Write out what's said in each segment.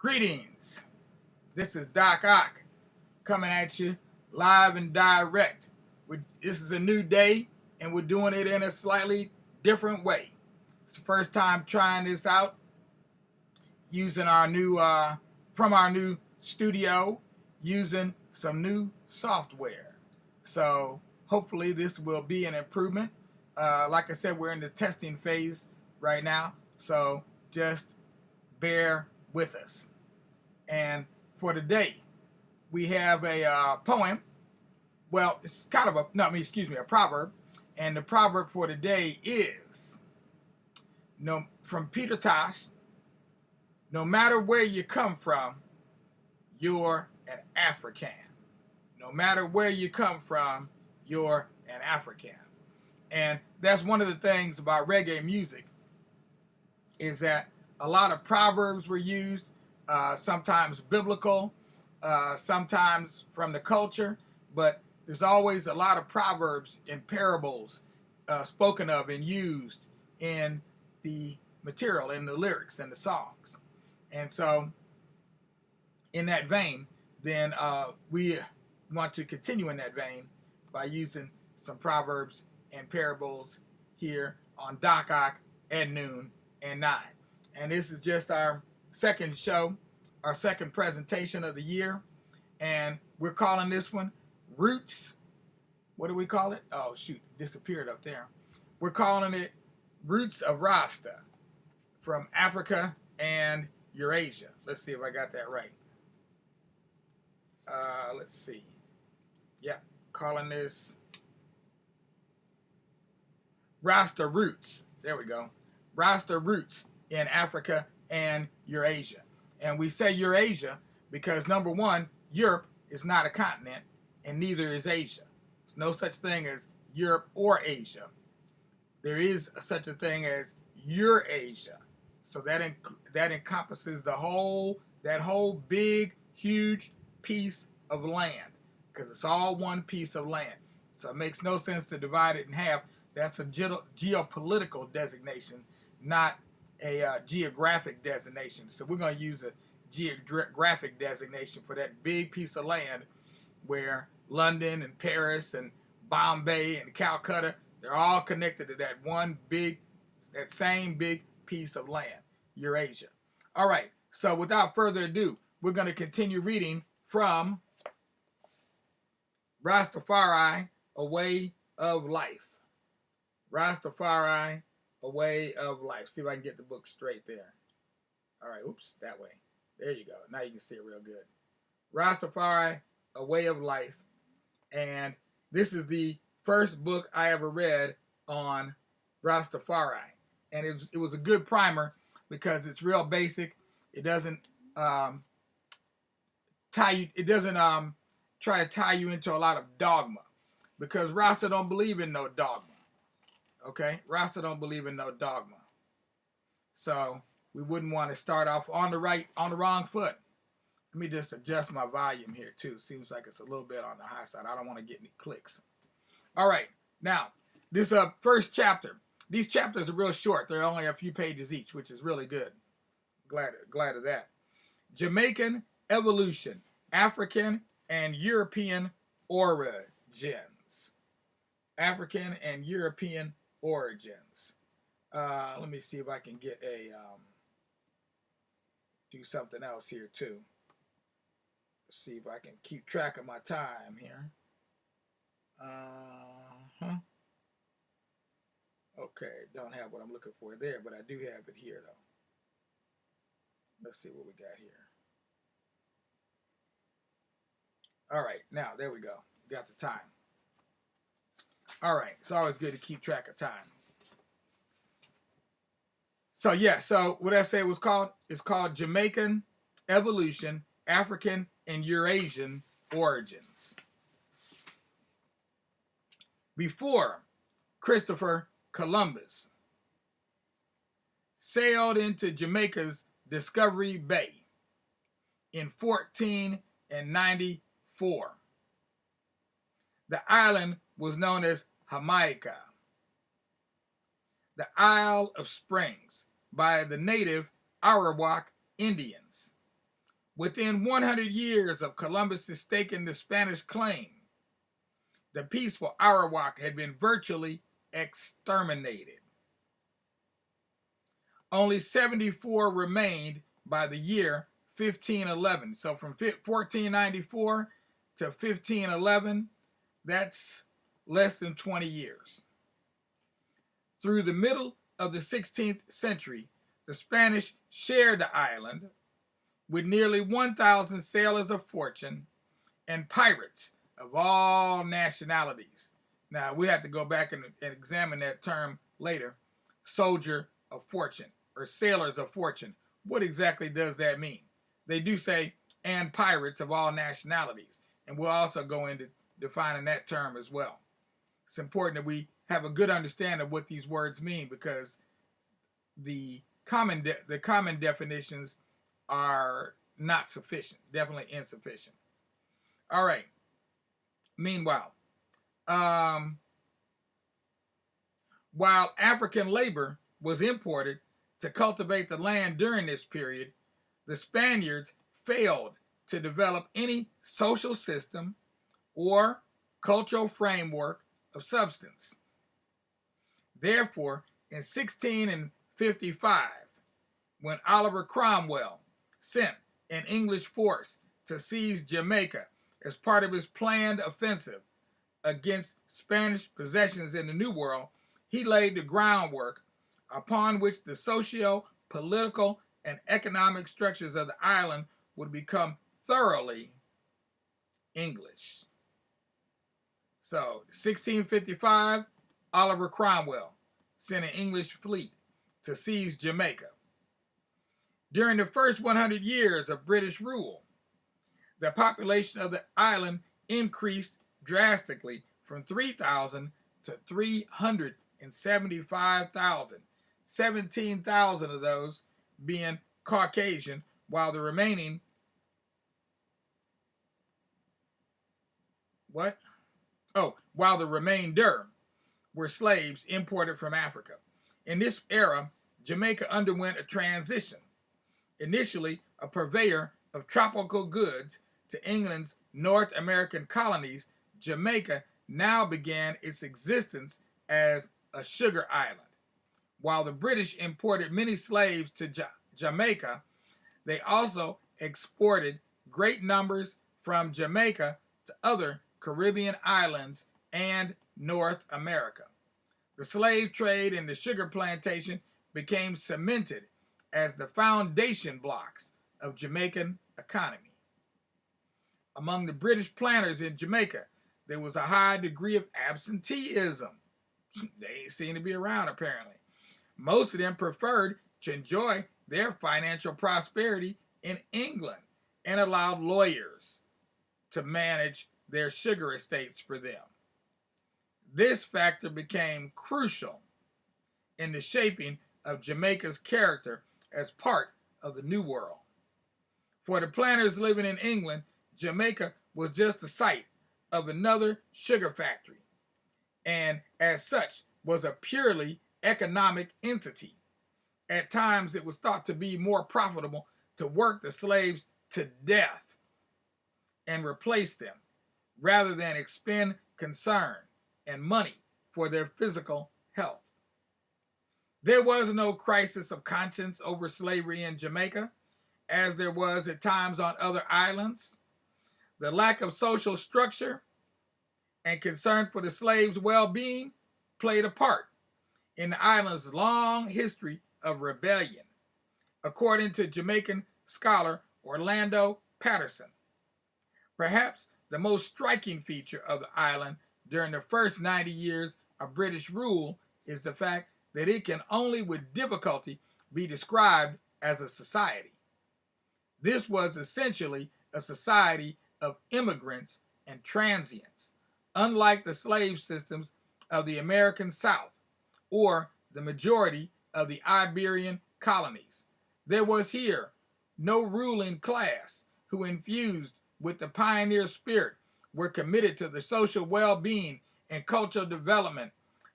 Greetings. This is Doc Ock coming at you live and direct. This is a new day and we're doing it in a slightly different way. It's the first time trying this out using our new from our new studio using some new software. So hopefully this will be an improvement. Like I said, we're in the testing phase right now, so just bear with us. And for today, we have a poem. Well, it's kind of a proverb. And the proverb for today is, from Peter Tosh, no matter where you come from, you're an African. No matter where you come from, you're an African. And that's one of the things about reggae music, is that a lot of proverbs were used, sometimes biblical, sometimes from the culture, but there's always a lot of proverbs and parables spoken of and used in the material, in the lyrics and the songs. And so in that vein, then we want to continue in that vein by using some proverbs and parables here on Doc Ock at noon and 9. And this is just our second show, our second presentation of the year. And we're calling this one Roots. What do we call it? Oh, shoot, it disappeared up there. We're calling it Roots of Rasta, from Africa and Eurasia. Let's see if I got that right. Let's see. Yeah, calling this Rasta Roots. There we go. Rasta Roots in Africa and Eurasia. And we say Eurasia because, number one, Europe is not a continent, and neither is Asia. There's no such thing as Europe or Asia. There is such a thing as Eurasia. So that encompasses that whole big, huge piece of land, because it's all one piece of land. So it makes no sense to divide it in half. That's a geopolitical designation, not a geographic designation. So we're going to use a geographic designation for that big piece of land where London and Paris and Bombay and Calcutta, they're all connected to that same big piece of land, Eurasia. All right, so without further ado, we're going to continue reading from Rastafari, A Way of Life. Rastafari, A Way of Life. See if I can get the book straight there. All right, oops, that way. There you go. Now you can see it real good. Rastafari, A Way of Life. And this is the first book I ever read on Rastafari. And it was a good primer because it's real basic. It doesn't try to tie you into a lot of dogma, because Rasta don't believe in no dogma. Okay? Rasta don't believe in no dogma. So we wouldn't want to start off on the wrong foot. Let me just adjust my volume here too. Seems like it's a little bit on the high side. I don't want to get any clicks. All right. Now, this first chapter. These chapters are real short. They're only a few pages each, which is really good. Glad of that. Jamaican evolution, African and European origins. African and European origins. Let me see if I can get do something else here too. Let's see if I can keep track of my time here. Okay, don't have what I'm looking for there, but I do have it here though. Let's see what we got here. All right, now there we go. Got the time. All right, it's always good to keep track of time. So yeah, so what I say it was called? It's called Jamaican Evolution, African and Eurasian Origins. Before Christopher Columbus sailed into Jamaica's Discovery Bay in 1494, the island was known as Jamaica, the Isle of Springs, by the native Arawak Indians. Within 100 years of Columbus's staking the Spanish claim, the peaceful Arawak had been virtually exterminated. Only 74 remained by the year 1511. So from 1494 to 1511, that's less than 20 years. Through the middle of the 16th century, the Spanish shared the island with nearly 1,000 sailors of fortune and pirates of all nationalities. Now, we have to go back and examine that term later, soldier of fortune or sailors of fortune. What exactly does that mean? They do say, and pirates of all nationalities. And we'll also go into defining that term as well. It's important that we have a good understanding of what these words mean, because the common definitions are not sufficient, definitely insufficient. All right. Meanwhile, while African labor was imported to cultivate the land during this period, the Spaniards failed to develop any social system or cultural framework of substance. Therefore, in 1655, when Oliver Cromwell sent an English force to seize Jamaica as part of his planned offensive against Spanish possessions in the New World, he laid the groundwork upon which the socio-political and economic structures of the island would become thoroughly English. So, 1655, Oliver Cromwell sent an English fleet to seize Jamaica. During the first 100 years of British rule, the population of the island increased drastically from 3,000 to 375,000, 17,000 of those being Caucasian, while the remaining while the remainder were slaves imported from Africa. In this era, Jamaica underwent a transition. Initially a purveyor of tropical goods to England's North American colonies, Jamaica now began its existence as a sugar island. While the British imported many slaves to Jamaica, they also exported great numbers from Jamaica to other Caribbean islands and North America. The slave trade and the sugar plantation became cemented as the foundation blocks of Jamaican economy. Among the British planters in Jamaica, there was a high degree of absenteeism. They ain't seem to be around, apparently. Most of them preferred to enjoy their financial prosperity in England and allowed lawyers to manage their sugar estates for them. This factor became crucial in the shaping of Jamaica's character as part of the New World. For the planters living in England, Jamaica was just the site of another sugar factory, and as such was a purely economic entity. At times it was thought to be more profitable to work the slaves to death and replace them, rather than expend concern and money for their physical health. There was no crisis of conscience over slavery in Jamaica, as there was at times on other islands. The lack of social structure and concern for the slaves' well-being played a part in the island's long history of rebellion, according to Jamaican scholar Orlando Patterson. Perhaps the most striking feature of the island during the first 90 years of British rule is the fact that it can only with difficulty be described as a society. This was essentially a society of immigrants and transients, unlike the slave systems of the American South or the majority of the Iberian colonies. There was here no ruling class who, infused with the pioneer spirit, were committed to the social well-being and cultural development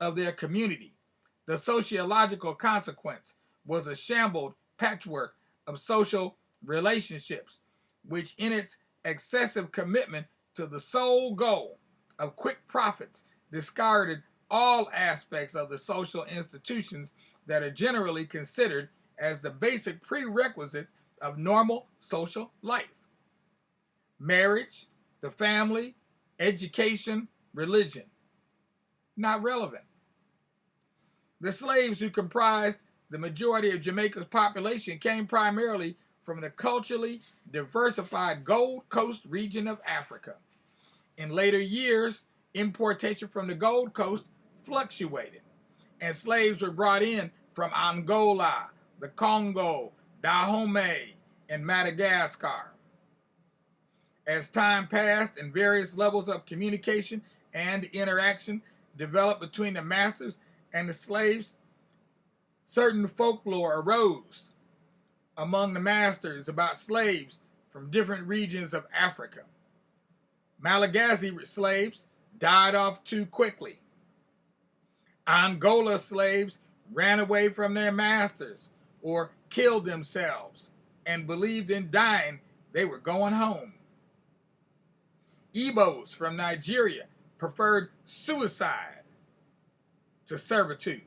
of their community. The sociological consequence was a shambled patchwork of social relationships which in its excessive commitment to the sole goal of quick profits discarded all aspects of the social institutions that are generally considered as the basic prerequisites of normal social life: marriage, the family, education, religion. Not relevant. The slaves who comprised the majority of Jamaica's population came primarily from the culturally diversified Gold Coast region of Africa. In later years, importation from the Gold Coast fluctuated, and slaves were brought in from Angola, the Congo, Dahomey, and Madagascar. As time passed and various levels of communication and interaction developed between the masters and the slaves, certain folklore arose among the masters about slaves from different regions of Africa. Malagasy slaves died off too quickly. Angola slaves ran away from their masters or killed themselves and believed in dying they were going home. Igbos from Nigeria preferred suicide to servitude.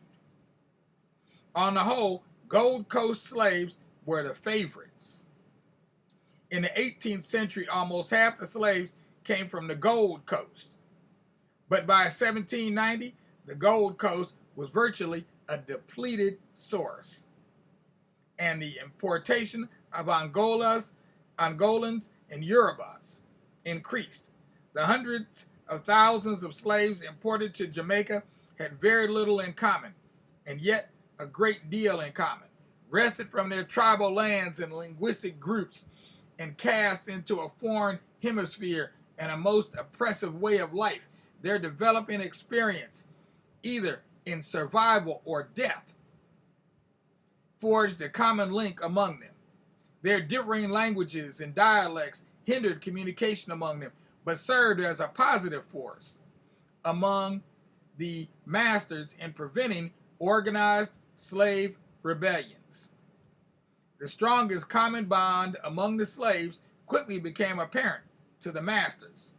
On the whole, Gold Coast slaves were the favorites. In the 18th century, almost half the slaves came from the Gold Coast. But by 1790, the Gold Coast was virtually a depleted source, and the importation of Angolans and Yorubas increased. The hundreds of thousands of slaves imported to Jamaica had very little in common, and yet a great deal in common. Wrested from their tribal lands and linguistic groups and cast into a foreign hemisphere and a most oppressive way of life, their developing experience, either in survival or death, forged a common link among them. Their differing languages and dialects hindered communication among them, but served as a positive force among the masters in preventing organized slave rebellions. The strongest common bond among the slaves quickly became apparent to the masters,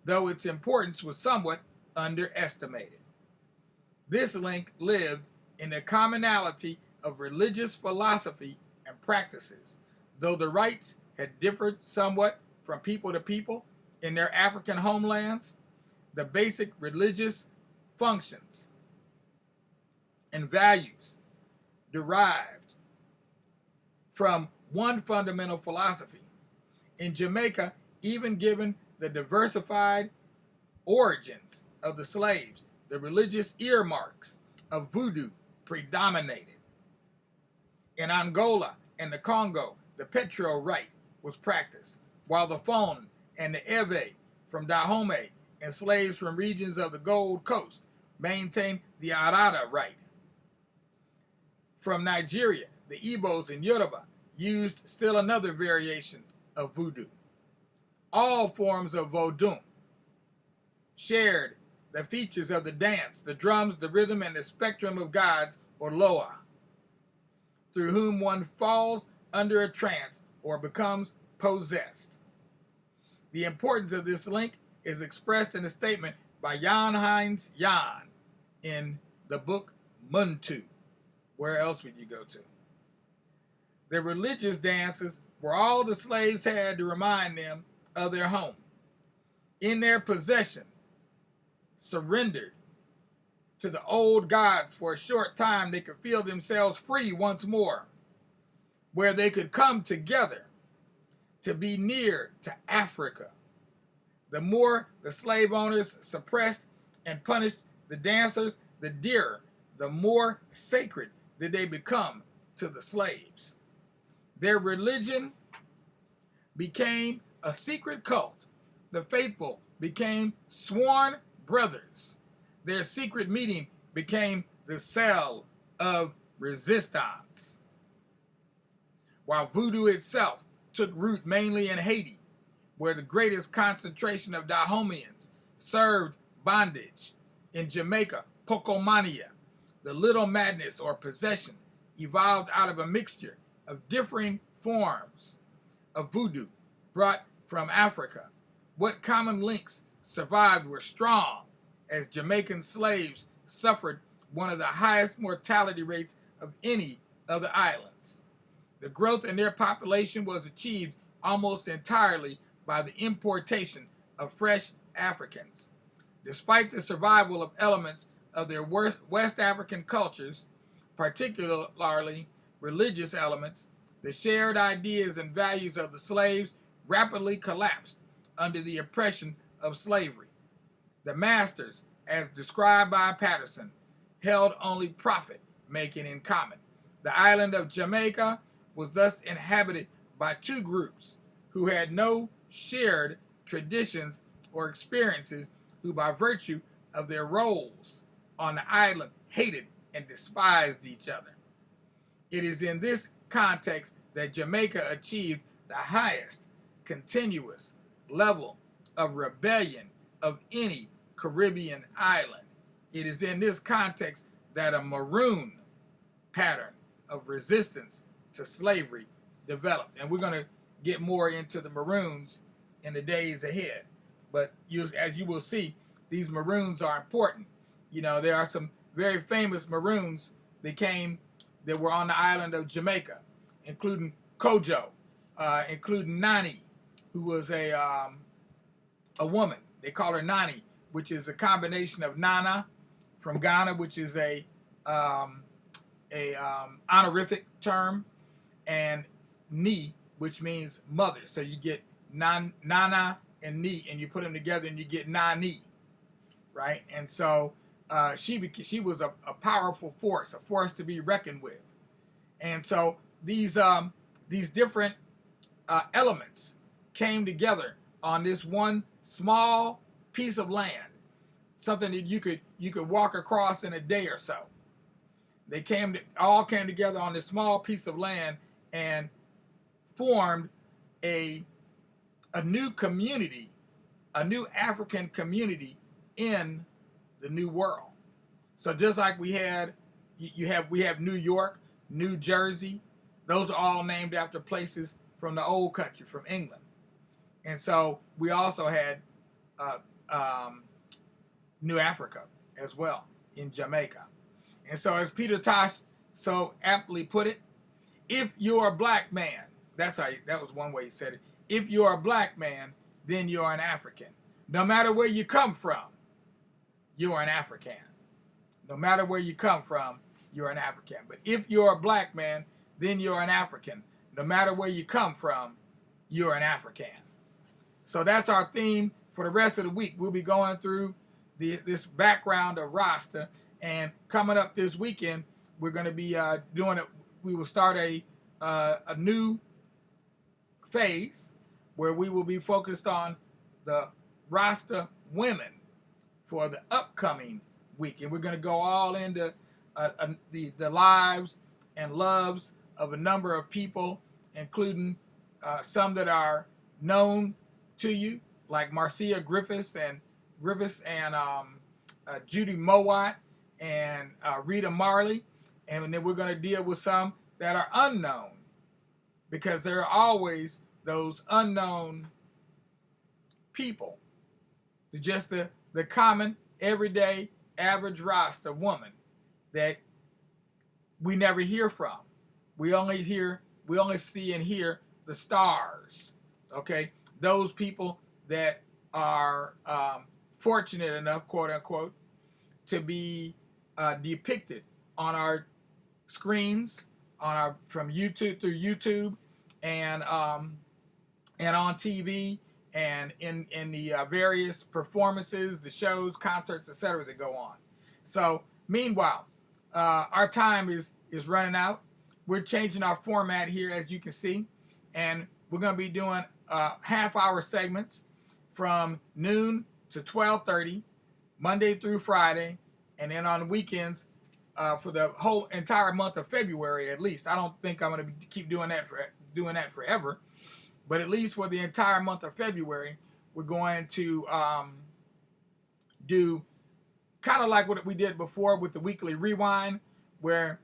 though its importance was somewhat underestimated. This link lived in the commonality of religious philosophy and practices. Though the rites had differed somewhat from people to people in their African homelands, the basic religious functions and values derived from one fundamental philosophy. In Jamaica, even given the diversified origins of the slaves, the religious earmarks of voodoo predominated. In Angola and the Congo, the petro rite was practiced, while the Fon and the Ewe from Dahomey and slaves from regions of the Gold Coast maintained the Arara rite. From Nigeria, the Igbos and Yoruba used still another variation of voodoo. All forms of Vodun shared the features of the dance, the drums, the rhythm, and the spectrum of gods, or Loa, through whom one falls under a trance or becomes possessed. The importance of this link is expressed in a statement by Jan Heinz Jan in the book Muntu. Where else would you go to? The religious dances were all the slaves had to remind them of their home. In their possession, surrendered to the old gods for a short time, they could feel themselves free once more, where they could come together to be near to Africa. The more the slave owners suppressed and punished the dancers, the dearer, the more sacred did they become to the slaves. Their religion became a secret cult. The faithful became sworn brothers. Their secret meeting became the cell of resistance. While voodoo itself took root mainly in Haiti, where the greatest concentration of Dahomeans served bondage. In Jamaica, Pocomania, the little madness or possession, evolved out of a mixture of differing forms of voodoo brought from Africa. What common links survived were strong, as Jamaican slaves suffered one of the highest mortality rates of any of the islands. The growth in their population was achieved almost entirely by the importation of fresh Africans. Despite the survival of elements of their West African cultures, particularly religious elements, the shared ideas and values of the slaves rapidly collapsed under the oppression of slavery. The masters, as described by Patterson, held only profit making in common. The island of Jamaica was thus inhabited by two groups who had no shared traditions or experiences, who by virtue of their roles on the island hated and despised each other. It is in this context that Jamaica achieved the highest continuous level of rebellion of any Caribbean island. It is in this context that a maroon pattern of resistance to slavery developed. And we're going to get more into the maroons in the days ahead. But as you will see, these maroons are important. You know, there are some very famous maroons that were on the island of Jamaica, including Kojo, including Nani, who was a woman. They call her Nani, which is a combination of Nana from Ghana, which is a honorific term, and Ni, which means mother. So you get Nana and Ni, and you put them together and you get Nani, right? And so she was a powerful force, a force to be reckoned with. And so these different elements came together on this one small piece of land, something that you could walk across in a day or so. They all came together on this small piece of land and formed a new community, a new African community in the New World. So just like we have New York, New Jersey, those are all named after places from the old country, from England. And so we also had New Africa as well in Jamaica. And so as Peter Tosh so aptly put it, if you're a black man, that was one way he said it. If you're a black man, then you're an African. No matter where you come from, you're an African. No matter where you come from, you're an African. But if you're a black man, then you're an African. No matter where you come from, you're an African. So that's our theme for the rest of the week. We'll be going through this background of Rasta, and coming up this weekend, we're going to be doing it. We will start a new phase where we will be focused on the Rasta women for the upcoming week, and we're going to go all into the lives and loves of a number of people, including some that are known to you, like Marcia Griffiths and Judy Mowat and Rita Marley, and then we're going to deal with some that are unknown, because there are always those unknown people, just the common, everyday, average Rasta woman that we never hear from. We only see and hear the stars, okay? Those people that are fortunate enough, quote unquote, to be depicted on our screens, from YouTube, through YouTube, and on TV, and in the various performances, the shows, concerts, etc. that go on. So meanwhile, our time is running out. We're changing our format here, as you can see, and we're going to be doing half-hour segments from noon to 12:30, Monday through Friday, and then on the weekends for the whole entire month of February, at least. I don't think I'm going to keep doing that forever, but at least for the entire month of February, we're going to do kind of like what we did before with the weekly rewind, where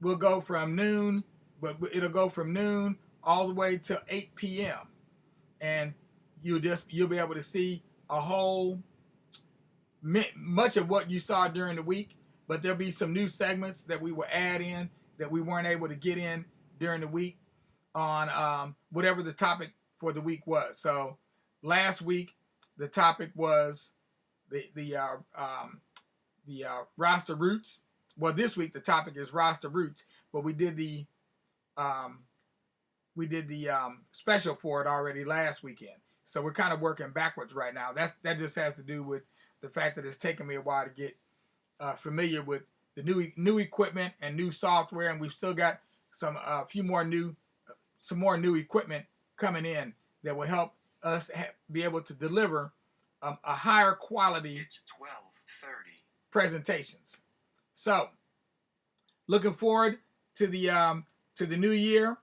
we'll go from noon, but it'll go from noon all the way to 8 p.m. and you'll be able to see a whole much of what you saw during the week, but there'll be some new segments that we will add in that we weren't able to get in during the week on whatever the topic for the week was. So last week the topic was the Rasta roots. Well, this week the topic is Rasta roots, but we did the special for it already last weekend. So we're kind of working backwards right now. That just has to do with the fact that it's taken me a while to get familiar with the new equipment and new software, and we've still got some more new equipment coming in that will help us be able to deliver a higher quality. It's 12:30 presentations. So, looking forward to the new year.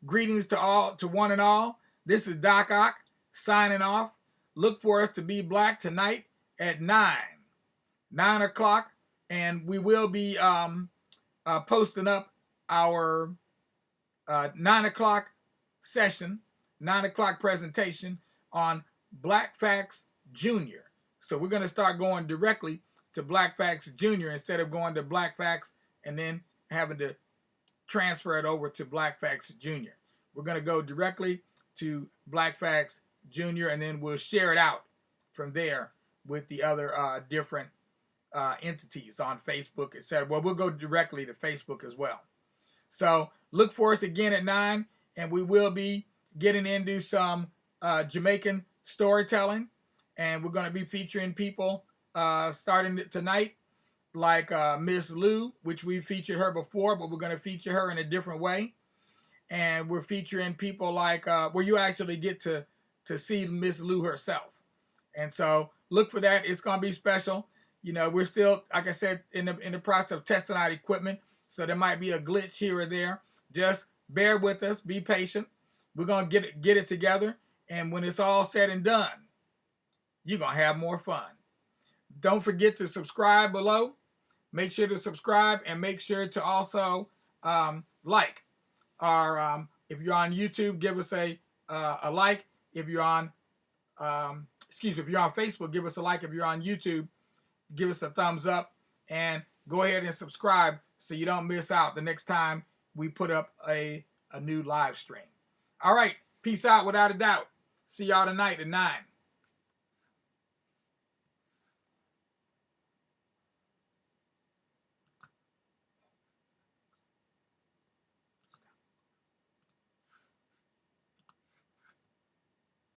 Greetings to one and all. This is Doc Ock signing off. Look for us to be black tonight at 9 o'clock, and we will be posting up our 9 o'clock session, 9 o'clock presentation on Black Facts Junior. So we're going to start going directly to Black Facts Junior instead of going to Black Facts and then having to transfer it over to Black Facts Junior. We're going to go directly to Black Facts Junior, and then we'll share it out from there with the other different entities on Facebook, etc. Well, we'll go directly to Facebook as well. So look for us again at 9, and we will be getting into some Jamaican storytelling, and we're going to be featuring people starting tonight, like Miss Lou, which we featured her before, but we're going to feature her in a different way. And we're featuring people like where you actually get to see Miss Lou herself. And so look for that. It's going to be special. You know, we're still, like I said, in the process of testing out equipment, so there might be a glitch here or there. Just bear with us. Be patient. We're going to get it together. And when it's all said and done, you're going to have more fun. Don't forget to subscribe below. Make sure to subscribe, and make sure to also like our, if you're on YouTube, give us a like. If you're on, if you're on Facebook, give us a like. If you're on YouTube, give us a thumbs up, and go ahead and subscribe so you don't miss out the next time we put up a new live stream. All right. Peace out without a doubt. See y'all tonight at 9.